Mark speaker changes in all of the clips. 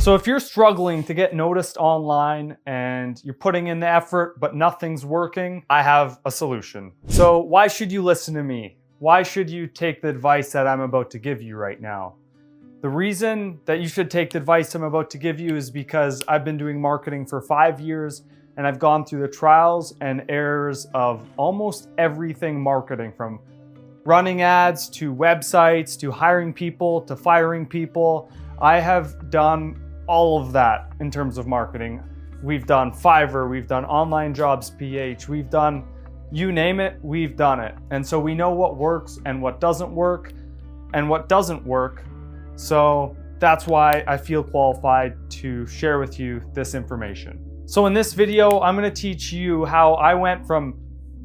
Speaker 1: So if you're struggling to get noticed online and you're putting in the effort, but nothing's working, I have a solution. So why should you listen to me? Why should you take the advice that I'm about to give you right now? The reason that you should take the advice I'm about to give you is because I've been doing marketing for 5 years and I've gone through the trials and errors of almost everything marketing, from running ads to websites to hiring people to firing people. I have done all of that in terms of marketing. We've done Fiverr, we've done Online Jobs PH, we've done, you name it, we've done it. And so we know what works and what doesn't work and what doesn't work. So that's why I feel qualified to share with you this information. So in this video, I'm going to teach you how I went from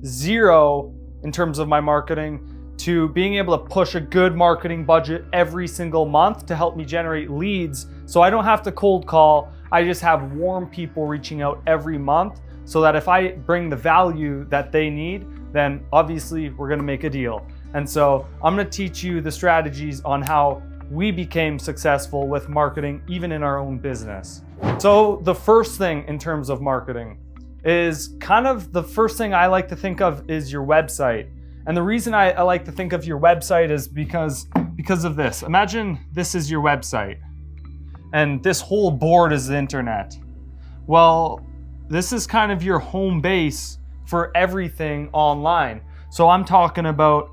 Speaker 1: zero in terms of my marketing to being able to push a good marketing budget every single month to help me generate leads. So I don't have to cold call. I just have warm people reaching out every month, so that if I bring the value that they need, then obviously we're going to make a deal. And so I'm going to teach you the strategies on how we became successful with marketing, even in our own business. So the first thing in terms of marketing is kind of the first thing I like to think of is your website. And the reason I like to think of your website is because of this. Imagine this is your website and this whole board is the internet. Well, this is kind of your home base for everything online. So I'm talking about,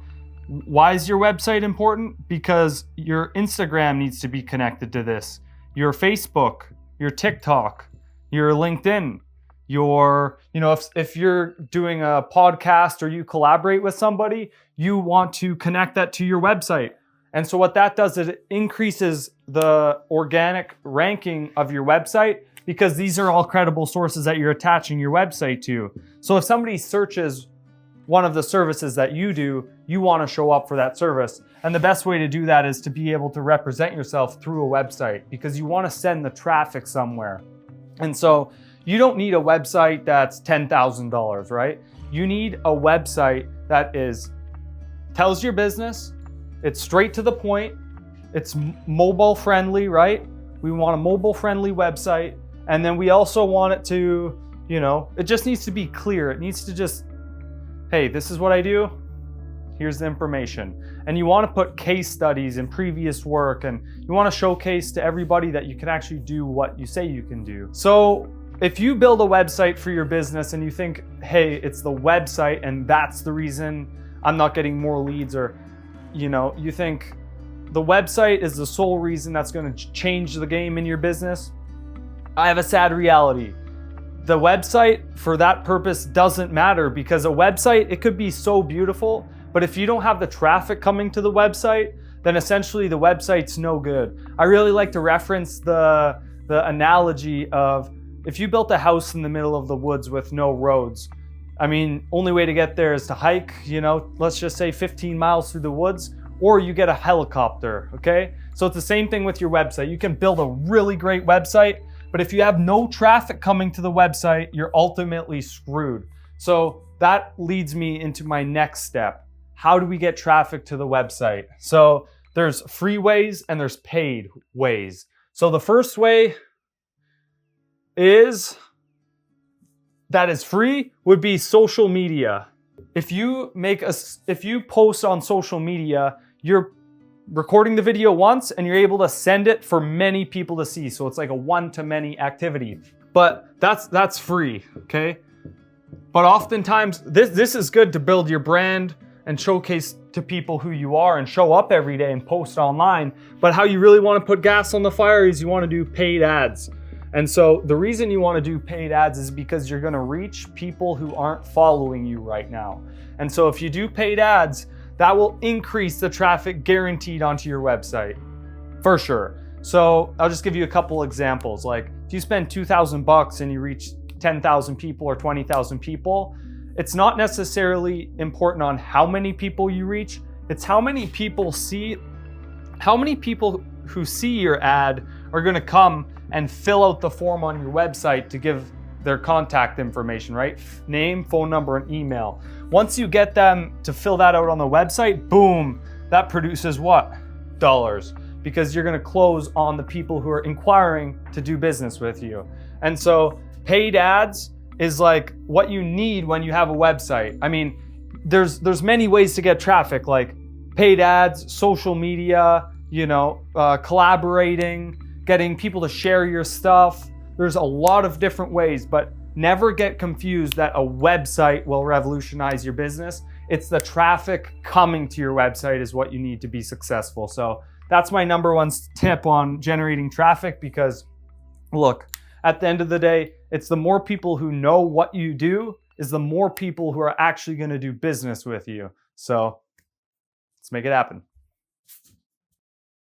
Speaker 1: why is your website important? Because your Instagram needs to be connected to this, your Facebook, your TikTok, your LinkedIn, your, if you're doing a podcast or you collaborate with somebody, you want to connect that to your website. And so what that does is it increases the organic ranking of your website, because these are all credible sources that you're attaching your website to. So if somebody searches one of the services that you do, you want to show up for that service. And the best way to do that is to be able to represent yourself through a website, because you want to send the traffic somewhere. And so you don't need a website that's $10,000, right? You need a website that tells your business, it's straight to the point, it's mobile friendly, right? We want a mobile friendly website. And then we also want it to, it just needs to be clear. It needs to just, hey, this is what I do. Here's the information. And you want to put case studies and previous work, and you want to showcase to everybody that you can actually do what you say you can do. So if you build a website for your business and you think, hey, it's the website and that's the reason I'm not getting more leads, or, you think the website is the sole reason that's going to change the game in your business, I have a sad reality. The website for that purpose doesn't matter, because a website, it could be so beautiful, but if you don't have the traffic coming to the website, then essentially the website's no good. I really like to reference the analogy of, if you built a house in the middle of the woods with no roads, only way to get there is to hike, let's just say 15 miles through the woods, or you get a helicopter, okay? So it's the same thing with your website. You can build a really great website, but if you have no traffic coming to the website, you're ultimately screwed. So that leads me into my next step. How do we get traffic to the website? So there's free ways and there's paid ways. So the first way that is free would be social media. If you post on social media, you're recording the video once and you're able to send it for many people to see. So it's like a one-to-many activity, but that's free, okay? But oftentimes this is good to build your brand and showcase to people who you are and show up every day and post online. But how you really want to put gas on the fire is you want to do paid ads. And so the reason you want to do paid ads is because you're going to reach people who aren't following you right now. And so if you do paid ads, that will increase the traffic guaranteed onto your website, for sure. So I'll just give you a couple examples. Like if you spend $2,000 and you reach 10,000 people or 20,000 people, it's not necessarily important on how many people you reach. It's how many people who see your ad are going to come and fill out the form on your website to give their contact information, right? Name, phone number, and email. Once you get them to fill that out on the website, boom, that produces what? Dollars. because you're going to close on the people who are inquiring to do business with you. And so paid ads is like what you need when you have a website. I mean, there's many ways to get traffic, like paid ads, social media, collaborating, getting people to share your stuff. There's a lot of different ways, but never get confused that a website will revolutionize your business. It's the traffic coming to your website is what you need to be successful. So that's my number one tip on generating traffic, because look, at the end of the day, it's the more people who know what you do is the more people who are actually going to do business with you. So let's make it happen.